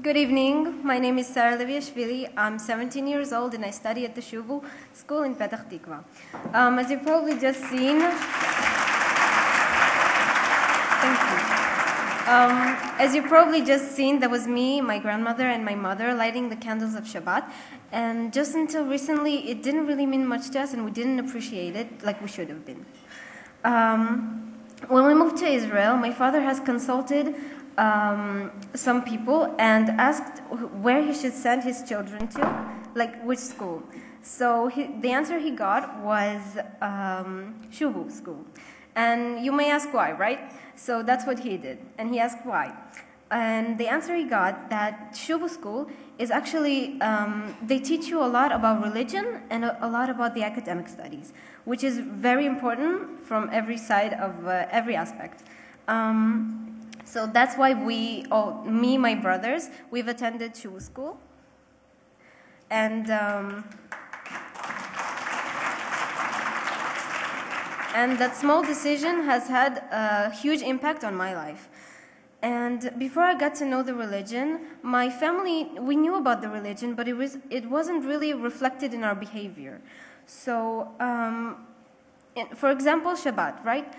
Good evening. My name is Sarah Leviashvili. I'm 17 years old and I study at the Shuvu school in Petah Tikva. As you've probably just seen, thank you. As you've probably just seen, that was me, my grandmother, and my mother lighting the candles of Shabbat. And just until recently, it didn't really mean much to us, and we didn't appreciate it like we should have been. When we moved to Israel, my father has consulted some people and asked where he should send his children to, like which school. So the answer he got was Shuvu school. And you may ask why, right? So that's what he did, and he asked why. And the answer he got that Shuvu school is actually, they teach you a lot about religion and a lot about the academic studies, which is very important from every side of every aspect. So that's why me, my brothers, we've attended Shuvu school. And that small decision has had a huge impact on my life. And before I got to know the religion, my family, we knew about the religion, but it wasn't really reflected in our behavior. So, for example, Shabbat, right?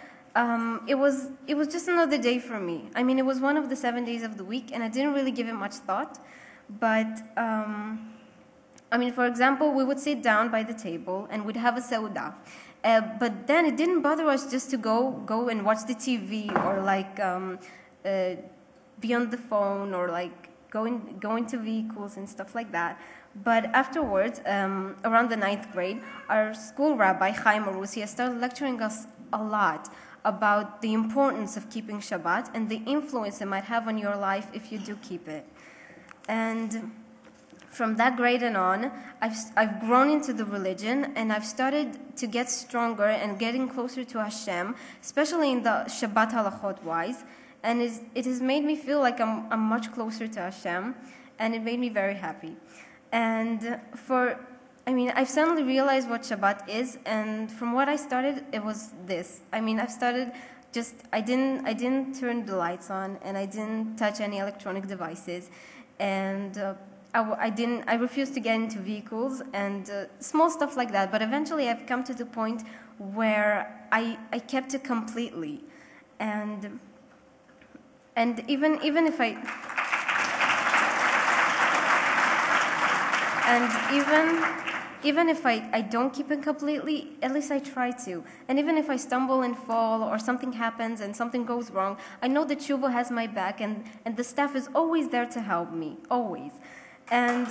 It was just another day for me. I mean, it was one of the 7 days of the week, and I didn't really give it much thought. But, I mean, for example, we would sit down by the table, and we'd have a seudah. But then it didn't bother us just to go and watch the TV, or like be on the phone, or like go into vehicles and stuff like that. But afterwards, around the 9th grade, our school rabbi, Chaim Arusi, started lecturing us a lot about the importance of keeping Shabbat and the influence it might have on your life if you do keep it. And from that grade and on, I've grown into the religion, and I've started to get stronger and getting closer to Hashem, especially in the Shabbat halachot wise. And it has made me feel like I'm much closer to Hashem, and it made me very happy. And I've suddenly realized what Shabbat is, and from what I started, it was this. I mean, I've started I didn't turn the lights on, and I didn't touch any electronic devices, and I refused to get into vehicles and small stuff like that. But eventually, I've come to the point where I kept it completely, and even if I don't keep it completely, at least I try to. And even if I stumble and fall, or something happens and something goes wrong, I know that Shuvu has my back, and the staff is always there to help me, always. And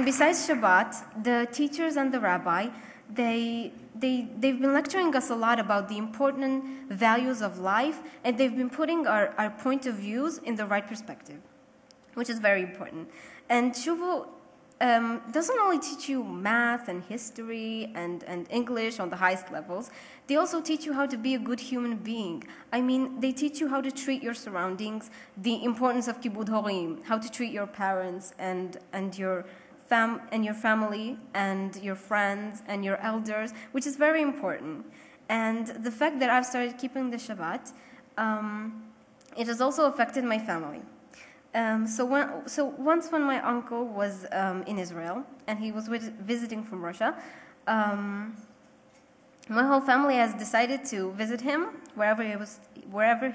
besides Shabbat, the teachers and the rabbi, they've been lecturing us a lot about the important values of life, and they've been putting our point of views in the right perspective, which is very important. And Shuvu doesn't only teach you math and history and English on the highest levels. They also teach you how to be a good human being. I mean, they teach you how to treat your surroundings, the importance of kibud horim, how to treat your parents and your family and your friends and your elders, which is very important. And the fact that I've started keeping the Shabbat, it has also affected my family. So once when my uncle was in Israel, and he was visiting from Russia, my whole family has decided to visit him wherever he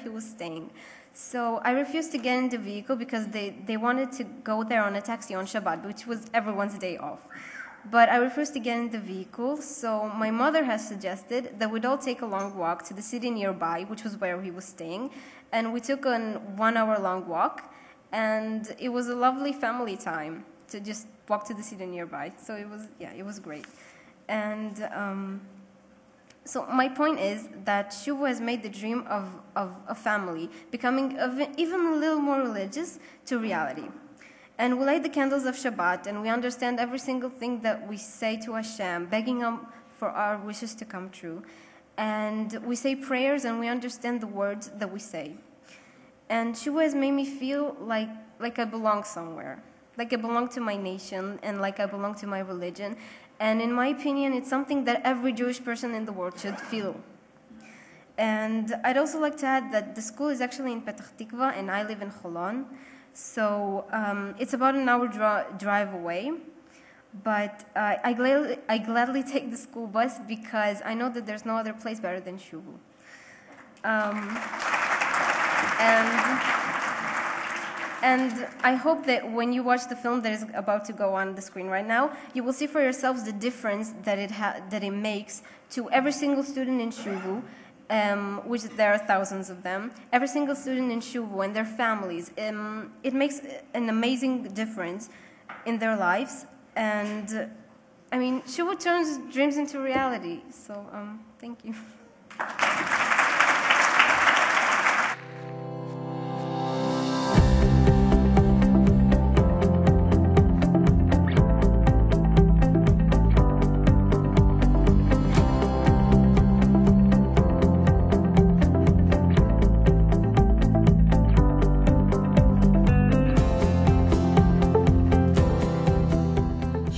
was staying. So I refused to get in the vehicle because they wanted to go there on a taxi on Shabbat, which was everyone's day off. But I refused to get in the vehicle, so my mother has suggested that we'd all take a long walk to the city nearby, which was where he was staying, and we took a 1-hour long walk. And it was a lovely family time to just walk to the city nearby. So it was great. And so my point is that Shuvu has made the dream of a family becoming even a little more religious to reality. And we light the candles of Shabbat, and we understand every single thing that we say to Hashem, begging Him for our wishes to come true. And we say prayers, and we understand the words that we say. And Shuvu has made me feel like I belong somewhere, like I belong to my nation, and like I belong to my religion. And in my opinion, it's something that every Jewish person in the world should feel. And I'd also like to add that the school is actually in Petah Tikva and I live in Holon. So it's about an hour drive away. But I gladly take the school bus because I know that there's no other place better than Shuvu. And I hope that when you watch the film that is about to go on the screen right now, you will see for yourselves the difference that it makes to every single student in Shuvu, which there are thousands of them, every single student in Shuvu and their families. It makes an amazing difference in their lives. And I mean, Shuvu turns dreams into reality. So thank you.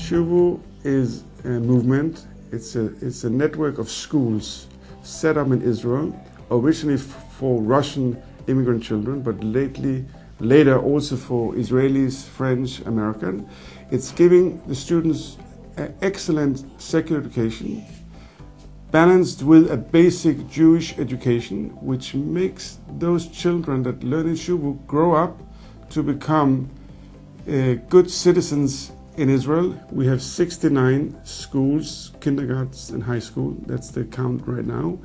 Shuvu is a movement. It's a network of schools set up in Israel, originally for Russian immigrant children, but later also for Israelis, French, American. It's giving the students an excellent secular education, balanced with a basic Jewish education, which makes those children that learn in Shuvu grow up to become good citizens in Israel. We have 69 schools, kindergartens and high school. That's the count right now.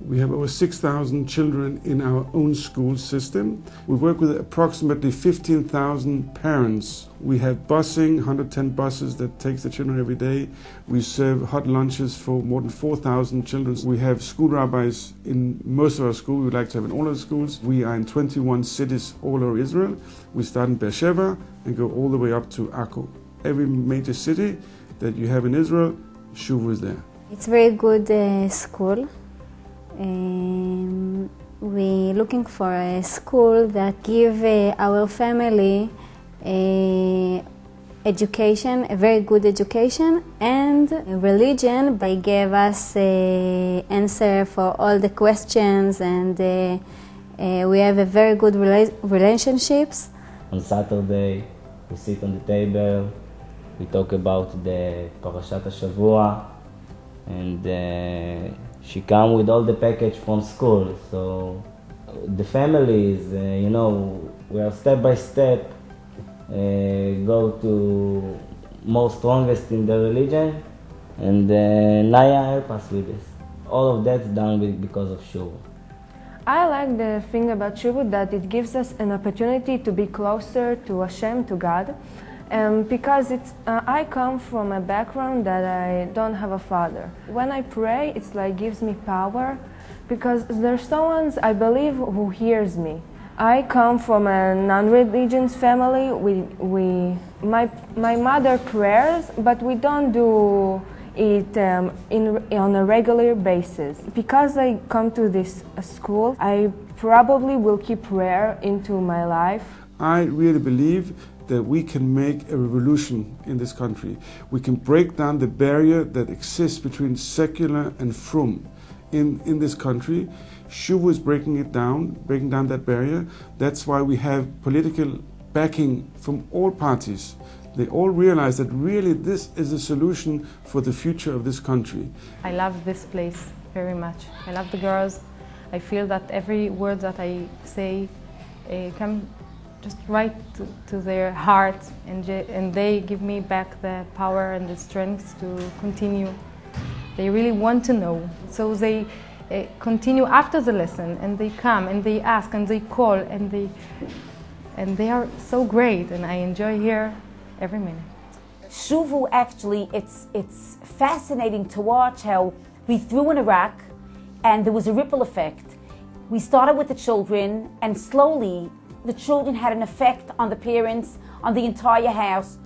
We have over 6,000 children in our own school system. We work with approximately 15,000 parents. We have busing, 110 buses that takes the children every day. We serve hot lunches for more than 4,000 children. We have school rabbis in most of our schools. We would like to have in all of the schools. We are in 21 cities all over Israel. We start in Beersheba and go all the way up to Akko. Every major city that you have in Israel, Shuvu is there. It's a very good school. We're looking for a school that give our family education, a very good education, and religion. They gave us answer for all the questions, and we have a very good relationships. On Saturday, we sit on the table. We talk about the Parashat Shavua, and she come with all the package from school. So the families, we are step by step go to more strongest in the religion, and Naya help us with this. All of that's done because of Shuvu. I like the thing about Shuvu that it gives us an opportunity to be closer to Hashem, to God. Because I come from a background that I don't have a father. When I pray, it's like gives me power, because there's someone I believe who hears me. I come from a non-religious family. My mother prayers, but we don't do it on a regular basis. Because I come to this school, I probably will keep prayer into my life. I really believe that we can make a revolution in this country. We can break down the barrier that exists between secular and frum in this country. Shuvu is breaking down that barrier. That's why we have political backing from all parties. They all realize that really this is a solution for the future of this country. I love this place very much. I love the girls. I feel that every word that I say comes just right to their hearts, and they give me back the power and the strength to continue. They really want to know, so they continue after the lesson, and they come and they ask and they call, and they are so great, and I enjoy here every minute. Shuvu, actually, it's fascinating to watch how we threw in Iraq and there was a ripple effect. We started with the children, and slowly the children had an effect on the parents, on the entire house.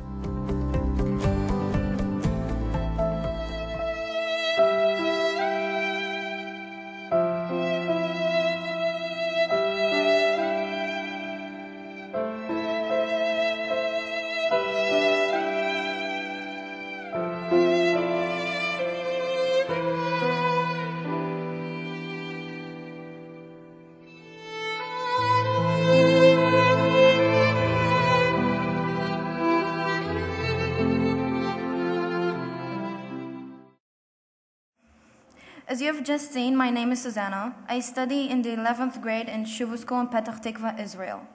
As you have just seen, my name is Susanna. I study in the 11th grade in Shuvu school in Petah Tikva, Israel.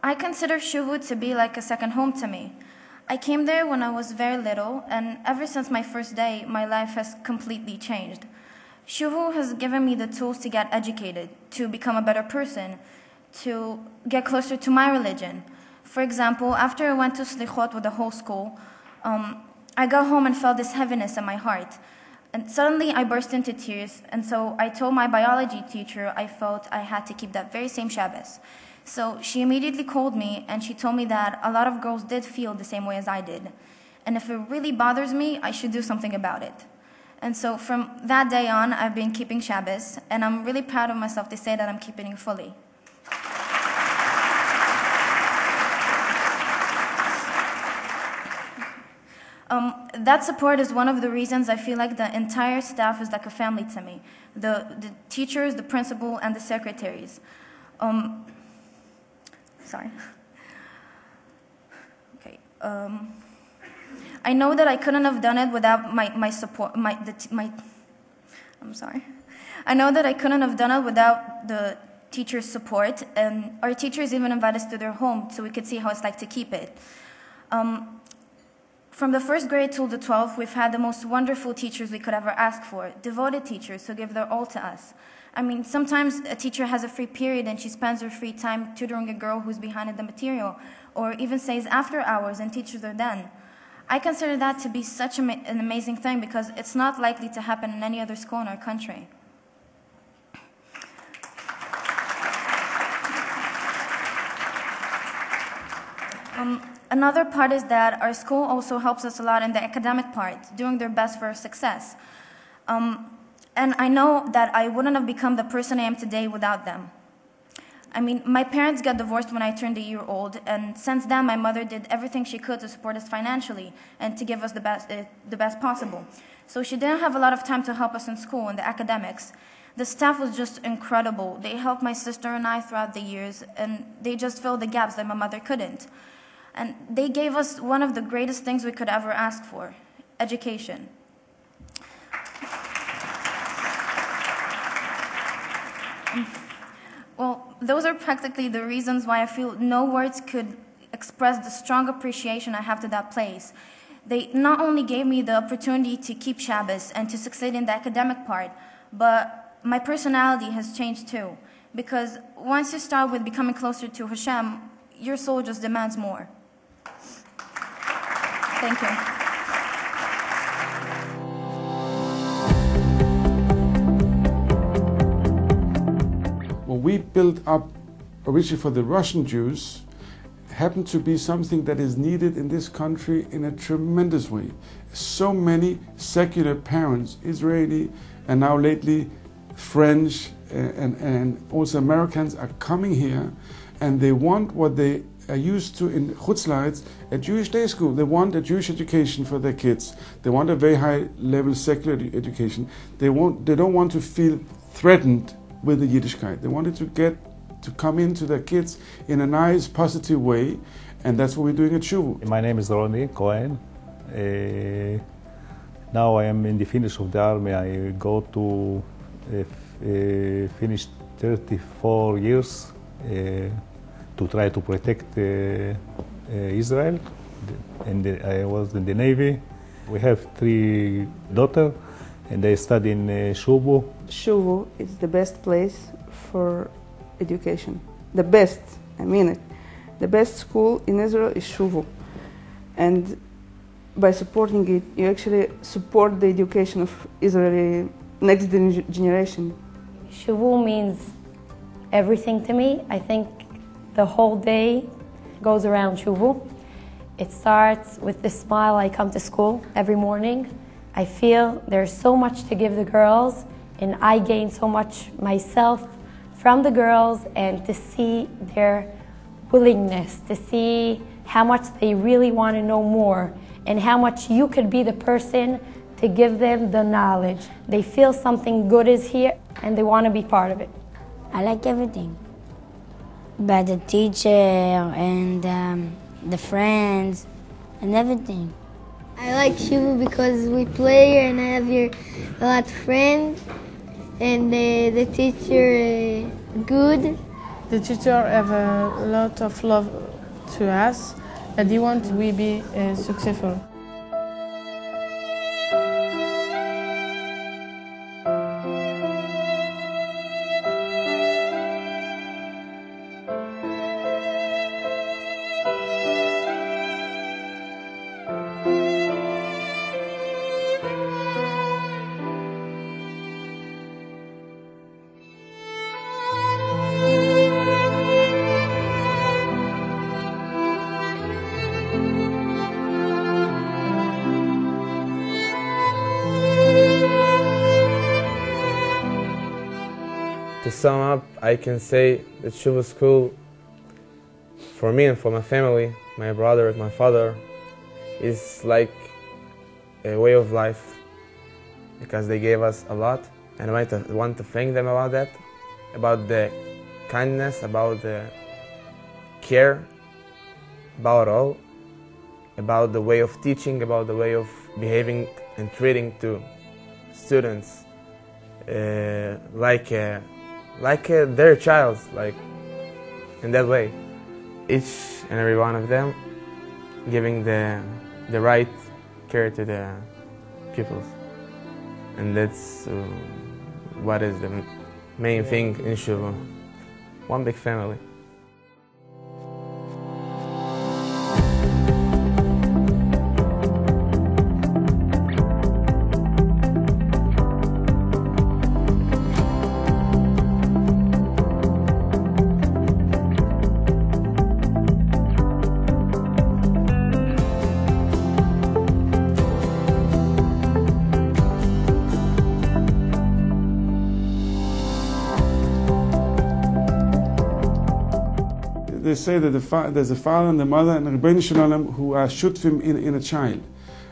I consider Shuvu to be like a second home to me. I came there when I was very little, and ever since my first day, my life has completely changed. Shuvu has given me the tools to get educated, to become a better person, to get closer to my religion. For example, after I went to Slichot with the whole school, I got home and felt this heaviness in my heart. And suddenly I burst into tears, and so I told my biology teacher I felt I had to keep that very same Shabbos. So she immediately called me, and she told me that a lot of girls did feel the same way as I did. And if it really bothers me, I should do something about it. And so from that day on, I've been keeping Shabbos, and I'm really proud of myself to say that I'm keeping it fully. That support is one of the reasons I feel like the entire staff is like a family to me. The teachers, the principal, and the secretaries. Sorry. Okay. I know that I couldn't have done it without my support. I'm sorry. I know that I couldn't have done it without the teachers' support, and our teachers even invited us to their home so we could see how it's like to keep it. From the first grade till the 12th, we've had the most wonderful teachers we could ever ask for, devoted teachers who give their all to us. I mean, sometimes a teacher has a free period and she spends her free time tutoring a girl who's behind in the material, or even stays after hours and teaches her then. I consider that to be such an amazing thing because it's not likely to happen in any other school in our country. Another part is that our school also helps us a lot in the academic part, doing their best for our success. And I know that I wouldn't have become the person I am today without them. I mean, my parents got divorced when I turned a year old, and since then my mother did everything she could to support us financially and to give us the best possible. So she didn't have a lot of time to help us in school and the academics. The staff was just incredible. They helped my sister and I throughout the years, and they just filled the gaps that my mother couldn't. And they gave us one of the greatest things we could ever ask for, education. Well, those are practically the reasons why I feel no words could express the strong appreciation I have to that place. They not only gave me the opportunity to keep Shabbos and to succeed in the academic part, but my personality has changed too. Because once you start with becoming closer to Hashem, your soul just demands more. Thank you. What we built up originally for the Russian Jews happened to be something that is needed in this country in a tremendous way. So many secular parents, Israeli and now lately French and also Americans, are coming here and they want what they are used to in Chutzlaritz, a Jewish day school. They want a Jewish education for their kids. They want a very high level secular education. They don't want to feel threatened with the Yiddishkeit. They wanted to come into their kids in a nice, positive way, and that's what we're doing at Shuvu. My name is Ronnie Cohen. Now I am in the finish of the army. I go to finish 34 years to try to protect Israel, and I was in the Navy. We have 3 daughters, and they study in Shuvu. Shuvu is the best place for education. The best, I mean it. The best school in Israel is Shuvu. And by supporting it, you actually support the education of Israeli next generation. Shuvu means everything to me. I think the whole day goes around Shuvu. It starts with the smile. I come to school every morning. I feel there's so much to give the girls, and I gain so much myself from the girls, and to see their willingness, to see how much they really want to know more, and how much you could be the person to give them the knowledge. They feel something good is here, and they want to be part of it. I like everything. But the teacher and the friends and everything. I like Shuvu because we play and I have here a lot of friends, and the teacher good. The teacher have a lot of love to us, and they want we be successful. To sum up, I can say that Shuvu School, for me and for my family, my brother and my father, is like a way of life because they gave us a lot, and I want to thank them about that, about the kindness, about the care, about all, about the way of teaching, about the way of behaving and treating to students like their child, like in that way. Each and every one of them giving the right care to the pupils, and that's what is the main thing in Shuvu. One big family. They say that there's a father and a mother and a Rebbeinu Shalom who are shutfim in a child.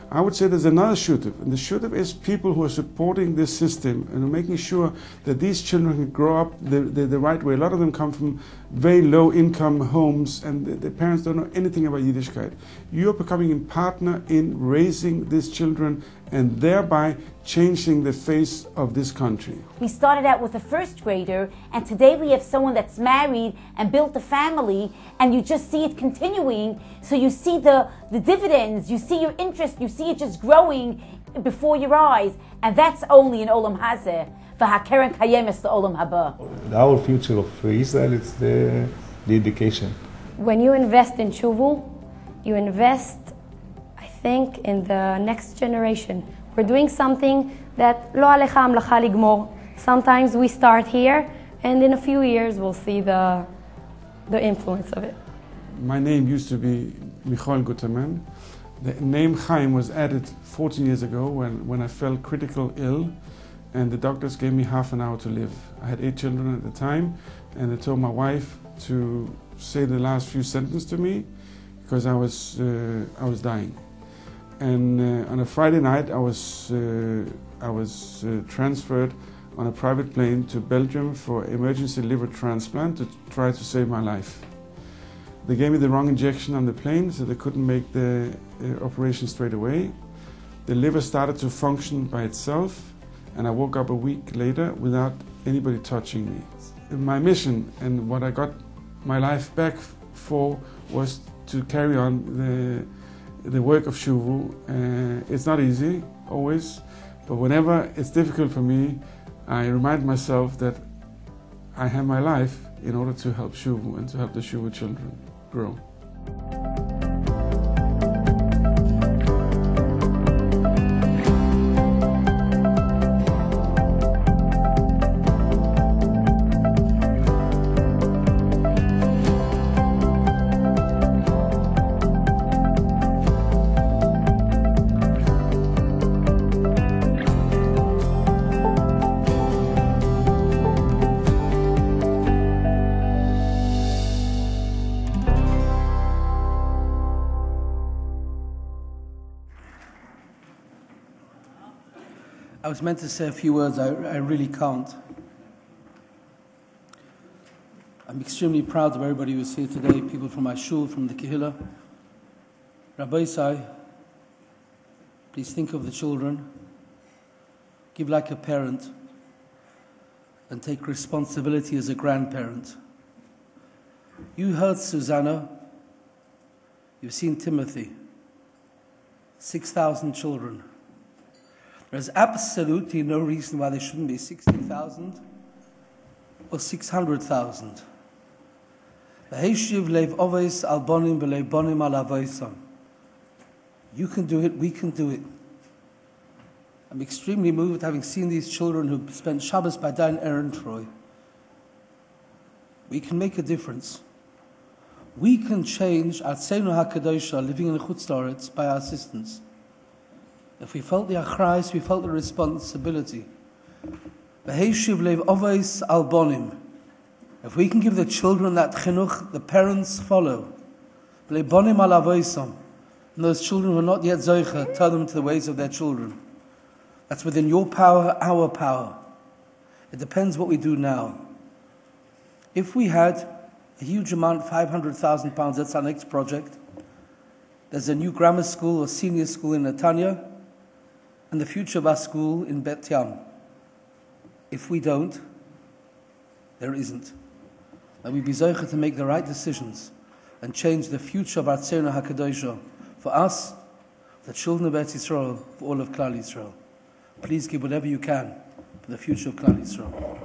I would say there's another shutf, and the shutf is people who are supporting this system and making sure that these children can grow up the right way. A lot of them come from very low income homes and the parents don't know anything about Yiddishkeit. You're becoming a partner in raising these children and thereby changing the face of this country. We started out with a first grader, and today we have someone that's married and built a family, and you just see it continuing. So you see the dividends, you see your interest, you see it just growing before your eyes, and that's only in Olam Hazeh. V'hakeren kayemes Olam haba. Our future of Israel is the education. When you invest in Shuvu, you invest, I think, in the next generation. We're doing something that lo alecha amlacha ligmor. Sometimes we start here, and in a few years we'll see the influence of it. My name used to be Michael Guterman. The name Chaim was added 14 years ago when I fell critical ill, and the doctors gave me half an hour to live. I had 8 children at the time, and they told my wife to say the last few sentences to me because I was dying. And on a Friday night, I was transferred on a private plane to Belgium for emergency liver transplant to try to save my life. They gave me the wrong injection on the plane, so they couldn't make the operation straight away. The liver started to function by itself, and I woke up a week later without anybody touching me. My mission and what I got my life back for was to carry on the work of Shuvu. It's not easy, always, but whenever it's difficult for me, I remind myself that I have my life in order to help Shuvu and to help the Shuvu children grow. I was meant to say a few words, I really can't. I'm extremely proud of everybody who's here today, people from my shul, from the Kehillah. Rabbi Isai, Please think of the children. Give like a parent. And take responsibility as a grandparent. You heard Susanna. You've seen Timothy. 6,000 children. There's absolutely no reason why there shouldn't be 60,000 or 600,000. You can do it, we can do it. I'm extremely moved having seen these children who spent Shabbos by Dain Aaron Troy. We can make a difference. We can change Artseinu HaKadosha living in Chutz La'aretz by our assistance. If we felt the achrayus, we felt the responsibility. V'heishiv lev ovos al bonim. If we can give the children that chinuch, the parents follow. V'le bonim al avoisam. And those children who are not yet zoicha, tell them to the ways of their children. That's within your power, our power. It depends what we do now. If we had a huge amount, £500,000, that's our next project. There's a new grammar school or senior school in Netanya, and the future of our school in Bet Yam. If we don't, there isn't. That we be zoicha to make the right decisions and change the future of our Artseinu HaKadosha for us, the children of Eretz Yisrael, for all of Klal Yisrael. Please give whatever you can for the future of Klal Yisrael.